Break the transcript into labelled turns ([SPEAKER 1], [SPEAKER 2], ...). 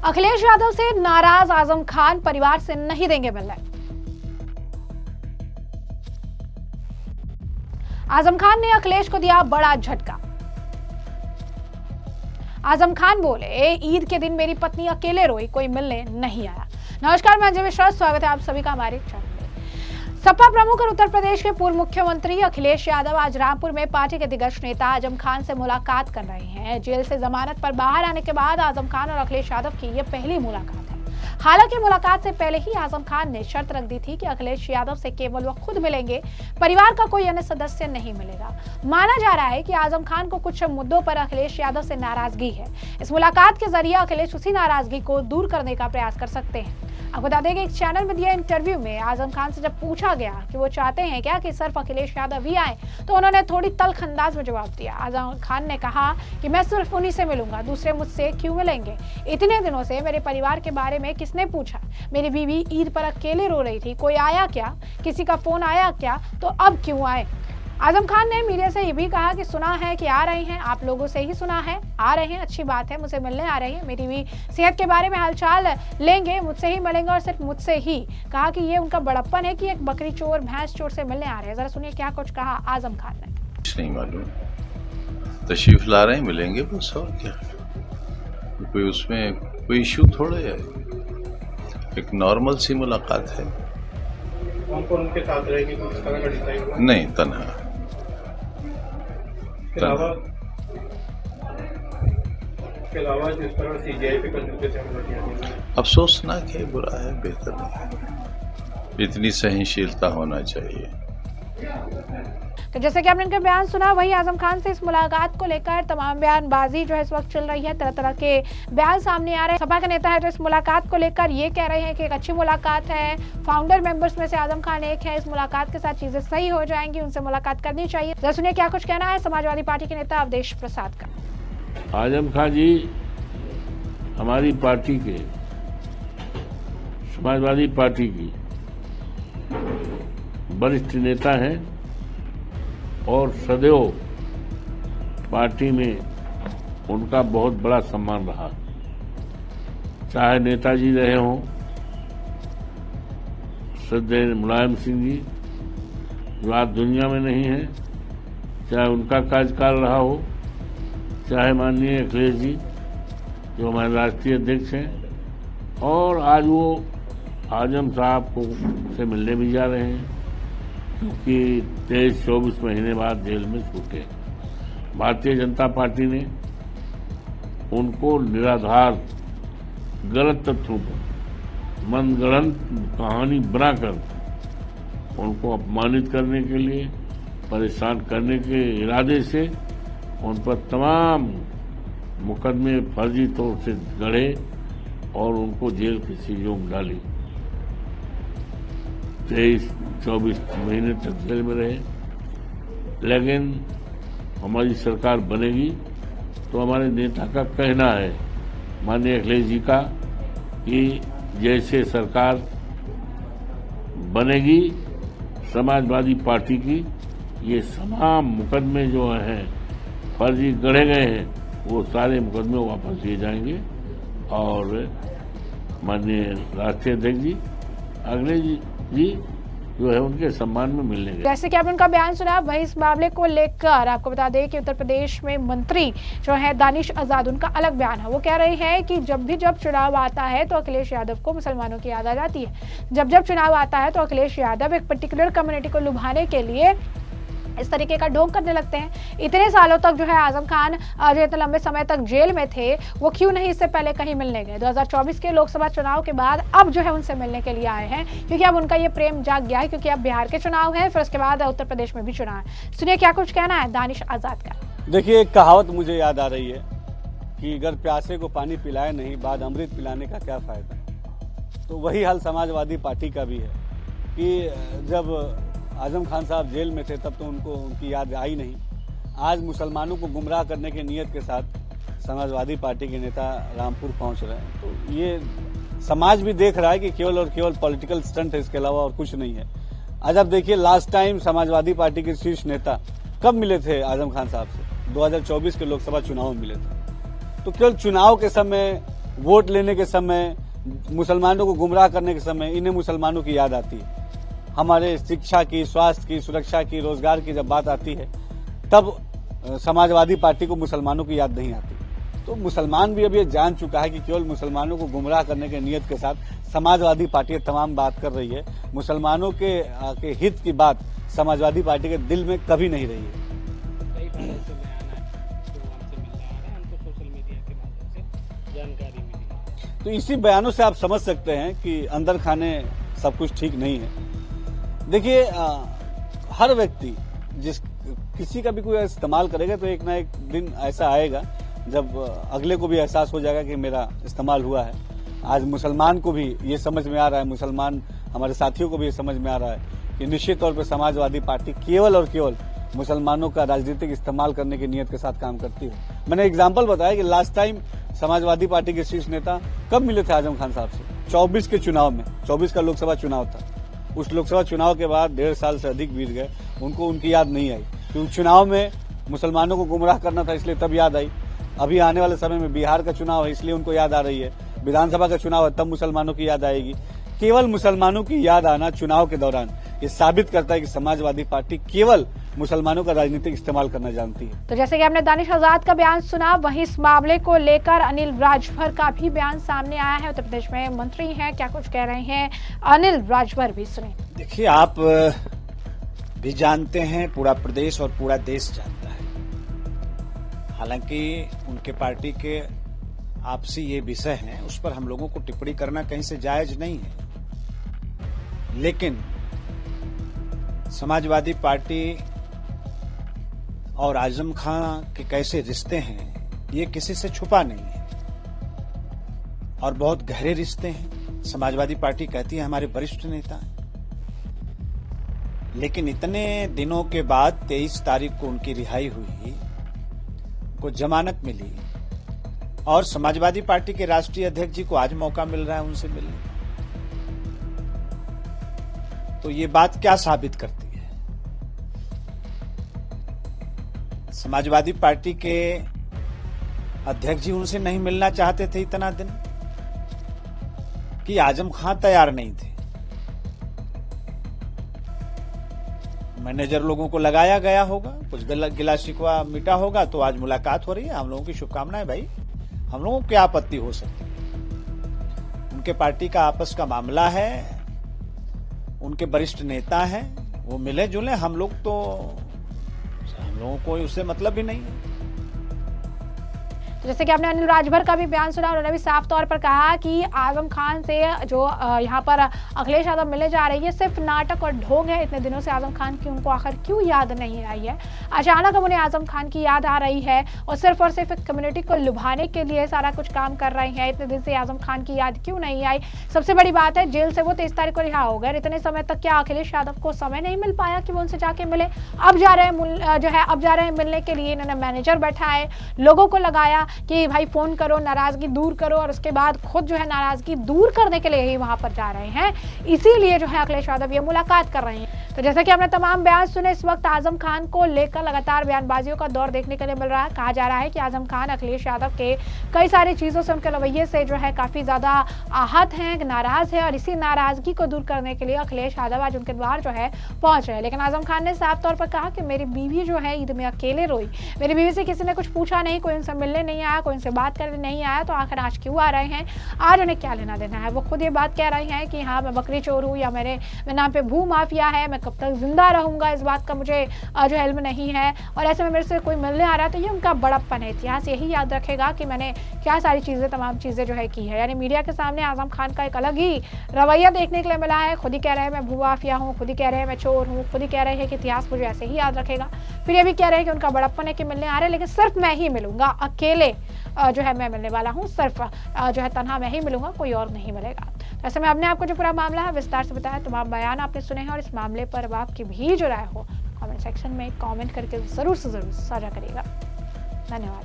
[SPEAKER 1] अखिलेश यादव से नाराज आजम खान परिवार से नहीं देंगे मिलने। आजम खान ने अखिलेश को दिया बड़ा झटका। आजम खान बोले, ईद के दिन मेरी पत्नी अकेले रोई, कोई मिलने नहीं आया। नमस्कार, मैं अजय मिश्रा, स्वागत है आप सभी का हमारे चैनल में। सपा प्रमुख और उत्तर प्रदेश के पूर्व मुख्यमंत्री अखिलेश यादव आज रामपुर में पार्टी के दिग्गज नेता आजम खान से मुलाकात कर रहे हैं। जेल से जमानत पर बाहर आने के बाद आजम खान और अखिलेश यादव की ये पहली मुलाकात है। हालांकि मुलाकात से पहले ही आजम खान ने शर्त रख दी थी कि अखिलेश यादव से केवल वो खुद मिलेंगे, परिवार का कोई अन्य सदस्य नहीं मिलेगा। माना जा रहा है कि आजम खान को कुछ मुद्दों पर अखिलेश यादव से नाराजगी है। इस मुलाकात के जरिए अखिलेश उसी नाराजगी को दूर करने का प्रयास कर सकते हैं। आपको बता दें कि एक चैनल में दिए इंटरव्यू में आजम खान से जब पूछा गया कि वो चाहते हैं क्या कि सिर्फ अखिलेश यादव ही आए, तो उन्होंने थोड़ी तल्ख अंदाज में जवाब दिया। आजम खान ने कहा कि मैं सिर्फ उन्हीं से मिलूंगा, दूसरे मुझसे क्यों मिलेंगे। इतने दिनों से मेरे परिवार के बारे में किसने पूछा? मेरी बीवी ईद पर अकेले रो रही थी, कोई आया क्या? किसी का फोन आया क्या? तो अब क्यों आए? आजम खान ने मीडिया से ये भी कहा कि सुना है कि आ रहे हैं, आप लोगों से ही सुना है, आ रहे हैं, अच्छी बात है, मुझसे मिलने आ रहे हैं, मेरी भी सेहत के बारे में हालचाल लेंगे, मुझसे ही मिलेंगे और सिर्फ मुझसे ही। कहा कि ये उनका बड़प्पन है कि एक बकरी चोर भैंस चोर से मिलने आ रहे हैं। जरा सुनिए क्या कुछ कहा आजम खान ने।
[SPEAKER 2] कुछ नहीं मालूम, तशरीफ ला रहे हैं, मिलेंगे बस, और क्या। कोई उसमें कोई इशू थोड़े है, एक नॉर्मल सी मुलाकात है।
[SPEAKER 3] कौन उनके साथ रहेगी, कुछ इस तरह का डिसाइड हुआ?
[SPEAKER 2] नहीं, तन्हा।
[SPEAKER 3] इसके अलावा जिस तरह सीजीआई पे कल
[SPEAKER 2] अफसोसनाक है, बुरा है, बेहतर नहीं है। इतनी सहनशीलता होना चाहिए।
[SPEAKER 1] तो जैसे कि आपने इनका बयान सुना, वही आजम खान से इस मुलाकात को लेकर तमाम बयानबाजी जो है इस वक्त चल रही है। तरह तरह के बयान सामने आ रहे हैं। सपा के नेता है जो इस मुलाकात को लेकर ये कह रहे हैं कि एक अच्छी मुलाकात है, फाउंडर मेंबर्स में से आजम खान एक है, इस मुलाकात के साथ चीजें सही हो जाएंगी, उनसे मुलाकात करनी चाहिए। जरा सुनिए क्या कुछ कहना है समाजवादी पार्टी के नेता अवधेश प्रसाद का।
[SPEAKER 4] आजम खान जी हमारी पार्टी के, समाजवादी पार्टी की वरिष्ठ नेता हैं और सदैव पार्टी में उनका बहुत बड़ा सम्मान रहा। चाहे नेताजी रहे हों, श्रद्धेय मुलायम सिंह जी जो आज दुनिया में नहीं है, चाहे उनका कार्यकाल रहा हो, चाहे माननीय अखिलेश जी जो हमारे राष्ट्रीय अध्यक्ष हैं, और आज वो आजम साहब को से मिलने भी जा रहे हैं, क्योंकि 23-24 महीने बाद जेल में छूटे। भारतीय जनता पार्टी ने उनको निराधार गलत तथ्यों पर मनगढ़ंत कहानी बनाकर उनको अपमानित करने के लिए, परेशान करने के इरादे से उन पर तमाम मुकदमे फर्जी तौर से गढ़े और उनको जेल की सीजों में डाली। 23-24 महीने तक जेल में रहे। लेकिन हमारी सरकार बनेगी तो हमारे नेता का कहना है, माननीय अखिलेश जी का, कि जैसे सरकार बनेगी समाजवादी पार्टी की, ये तमाम मुकदमे जो हैं फर्जी गढ़े गए हैं, वो सारे मुकदमे वापस लिए जाएंगे और माननीय राष्ट्रीय अध्यक्ष जी अखिलेश जी जो है उनके सम्मान में मिलने गए।
[SPEAKER 1] जैसे कि आपने उनका बयान सुना, वही इस मामले को लेकर आपको बता दें कि उत्तर प्रदेश में मंत्री जो है दानिश आजाद, उनका अलग बयान है। वो कह रहे हैं कि जब चुनाव आता है तो अखिलेश यादव को मुसलमानों की याद आ जाती है। जब चुनाव आता है तो अखिलेश यादव एक पर्टिकुलर कम्युनिटी को लुभाने के लिए इस तरीके का ढोंग करने लगते हैं। इतने सालों तक जो है आजम खान जो इतने लंबे समय तक जेल में थे, वो क्यों नहीं इससे पहले कहीं मिलने गए? 2024 के लोकसभा चुनाव के बाद अब जो है उनसे मिलने के लिए आए हैं, क्योंकि अब उनका ये प्रेम जाग गया है, क्योंकि अब बिहार के चुनाव है, फिर उसके बाद उत्तर प्रदेश में भी चुनाव है। सुनिए क्या कुछ कहना है दानिश आजाद का।
[SPEAKER 5] देखिए, एक कहावत मुझे याद आ रही है कि अगर प्यासे को पानी पिलाए नहीं, बाद अमृत पिलाने का क्या फायदा। तो वही हाल समाजवादी पार्टी का भी है कि जब आजम खान साहब जेल में थे तब तो उनको उनकी याद आई नहीं। आज मुसलमानों को गुमराह करने की नीयत के साथ समाजवादी पार्टी के नेता रामपुर पहुंच रहे हैं, तो ये समाज भी देख रहा है कि केवल और केवल पॉलिटिकल स्टंट है, इसके अलावा और कुछ नहीं है। आज आप देखिए, लास्ट टाइम समाजवादी पार्टी के शीर्ष नेता कब मिले थे आजम खान साहब से? 2024 के लोकसभा चुनाव में मिले थे। तो केवल चुनाव के समय वोट लेने के समय, मुसलमानों को गुमराह करने के समय इन्हें मुसलमानों की याद आती है। हमारे शिक्षा की, स्वास्थ्य की, सुरक्षा की, रोजगार की जब बात आती है तब समाजवादी पार्टी को मुसलमानों की याद नहीं आती। तो मुसलमान भी अब ये जान चुका है कि केवल मुसलमानों को गुमराह करने के नियत के साथ समाजवादी पार्टी तमाम बात कर रही है। मुसलमानों के हित की बात समाजवादी पार्टी के दिल में कभी नहीं रही है।
[SPEAKER 6] कई बार ऐसे बयान आए जो हमसे मिलने आ रहे हैं, हमको सोशल मीडिया के माध्यम से जानकारी मिली।
[SPEAKER 5] तो इसी बयानों से आप समझ सकते हैं कि अंदर खाने सब कुछ ठीक नहीं है। देखिए, हर व्यक्ति किसी का भी कोई इस्तेमाल करेगा तो एक ना एक दिन ऐसा आएगा जब अगले को भी एहसास हो जाएगा कि मेरा इस्तेमाल हुआ है। आज मुसलमान को भी ये समझ में आ रहा है, मुसलमान हमारे साथियों को भी ये समझ में आ रहा है कि निश्चित तौर पर समाजवादी पार्टी केवल और केवल मुसलमानों का राजनीतिक इस्तेमाल करने की नियत के साथ काम करती है। मैंने एग्जाम्पल बताया कि लास्ट टाइम समाजवादी पार्टी के शीर्ष नेता कब मिले थे आजम खान साहब से? 24 के चुनाव में, 24 का लोकसभा चुनाव था। उस लोकसभा चुनाव के बाद 1.5 साल से अधिक बीत गए, उनको उनकी याद नहीं आई। क्योंकि चुनाव में मुसलमानों को गुमराह करना था, इसलिए तब याद आई। अभी आने वाले समय में बिहार का चुनाव है, इसलिए उनको याद आ रही है। विधानसभा का चुनाव है, तब मुसलमानों की याद आएगी। केवल मुसलमानों की याद आना चुनाव के दौरान ये साबित करता है कि समाजवादी पार्टी केवल मुसलमानों का राजनीतिक इस्तेमाल करना जानती है।
[SPEAKER 1] तो जैसे कि आपने दानिश आजाद का बयान सुना, वहीं इस मामले को लेकर अनिल राजभर का भी बयान सामने आया है। उत्तर प्रदेश में मंत्री हैं, क्या कुछ कह रहे हैं अनिल राजभर भी सुने।
[SPEAKER 7] देखिए, आप भी जानते हैं, पूरा प्रदेश और पूरा देश जानता है। हालांकि उनके पार्टी के आपसी ये विषय हैं, उस पर हम लोगों को टिप्पणी करना कहीं से जायज नहीं है। लेकिन समाजवादी पार्टी और आजम खां के कैसे रिश्ते हैं, ये किसी से छुपा नहीं है और बहुत गहरे रिश्ते हैं। समाजवादी पार्टी कहती है हमारे वरिष्ठ नेता हैं, लेकिन इतने दिनों के बाद 23 तारीख को उनकी रिहाई हुई, को जमानत मिली और समाजवादी पार्टी के राष्ट्रीय अध्यक्ष जी को आज मौका मिल रहा है उनसे मिलने का। तो ये बात क्या साबित करती है? समाजवादी पार्टी के अध्यक्ष जी उनसे नहीं मिलना चाहते थे इतना दिन, कि आजम खां तैयार नहीं थे। मैनेजर लोगों को लगाया गया होगा, कुछ गिला शिकवा मिटा होगा, तो आज मुलाकात हो रही है। हम लोगों की शुभकामनाएं भाई, हम लोगों को क्या आपत्ति हो सकती है? उनके पार्टी का आपस का मामला है, उनके वरिष्ठ नेता हैं, वो मिले जुले। हम लोगों को उससे मतलब भी नहीं है।
[SPEAKER 1] तो जैसे कि आपने अनिल राजभर का भी बयान सुना, उन्होंने भी साफ तौर पर कहा कि आजम खान से जो यहाँ पर अखिलेश यादव मिलने जा रही है सिर्फ नाटक और ढोंग है। इतने दिनों से आजम खान की उनको आखिर क्यों याद नहीं आई है? अचानक अब उन्हें आजम खान की याद आ रही है और सिर्फ कम्युनिटी को लुभाने के लिए सारा कुछ काम कर रही है। इतने दिन से आजम खान की याद क्यों नहीं आई? सबसे बड़ी बात है, जेल से वो 23 तारीख को रिहा हो गए। इतने समय तक क्या अखिलेश यादव को समय नहीं मिल पाया कि वो उनसे जाके मिले? अब जा रहे हैं मिलने के लिए। इन्होंने मैनेजर बैठाए, लोगों को लगाया कि भाई फोन करो, नाराजगी दूर करो, और उसके बाद खुद जो है नाराजगी दूर करने के लिए ही वहां पर जा रहे हैं। इसीलिए जो है अखिलेश यादव ये मुलाकात कर रहे हैं। तो जैसे कि हमने तमाम बयान सुने, इस वक्त आजम खान को लेकर लगातार बयानबाजियों का दौर देखने के लिए मिल रहा है। कहा जा रहा है कि आजम खान अखिलेश यादव के कई सारी चीजों से, उनके रवैये से जो है काफी ज्यादा आहत हैं, नाराज है, और इसी नाराजगी को दूर करने के लिए अखिलेश यादव आज उनके द्वार जो है पहुंच रहे हैं। लेकिन आजम खान ने साफ तौर पर कहा कि मेरी बीवी जो है ईद में अकेले रोई, मेरी बीवी से किसी ने कुछ पूछा नहीं, कोई उनसे मिलने नहीं आया, कोई उनसे बात करने नहीं आया, तो आखिर आज क्यों आ रहे हैं? आज उन्हें क्या लेना देना है? वो खुद ये बात कह रही हैं कि हाँ, मैं बकरी चोर हूँ या मेरे नाम पे भू माफिया है, मैं कब तक जिंदा रहूंगा इस बात का मुझे जो इल्म नहीं है, और ऐसे में मेरे से कोई मिलने आ रहा है तो ये उनका बड़प्पन है। इतिहास यही याद रखेगा कि मैंने क्या सारी चीजें, तमाम चीजें जो है की है। यानी मीडिया के सामने आजम खान का एक अलग ही रवैया देखने के लिए मिला है। खुद ही कह रहे हैं मैं भू माफिया हूँ, खुद ही कह रहे हैं मैं चोर हूँ, खुद ही कह रहे हैं कि इतिहास मुझे ऐसे ही याद रखेगा। फिर ये भी कह रहे हैं कि उनका बड़प्पन है कि मिलने आ रहे हैं, लेकिन सिर्फ मैं ही मिलूंगा, अकेले जो है मैं मिलने वाला हूँ, सिर्फ जो है तन्हा मैं ही मिलूंगा, कोई और नहीं मिलेगा। तो ऐसे में हमने आपको जो पूरा मामला है विस्तार से बताया, तमाम बयान आपने सुने हैं, और इस मामले पर अब आपकी भी जो राय हो कमेंट सेक्शन में कमेंट करके जरूर से जरूर साझा करिएगा। धन्यवाद।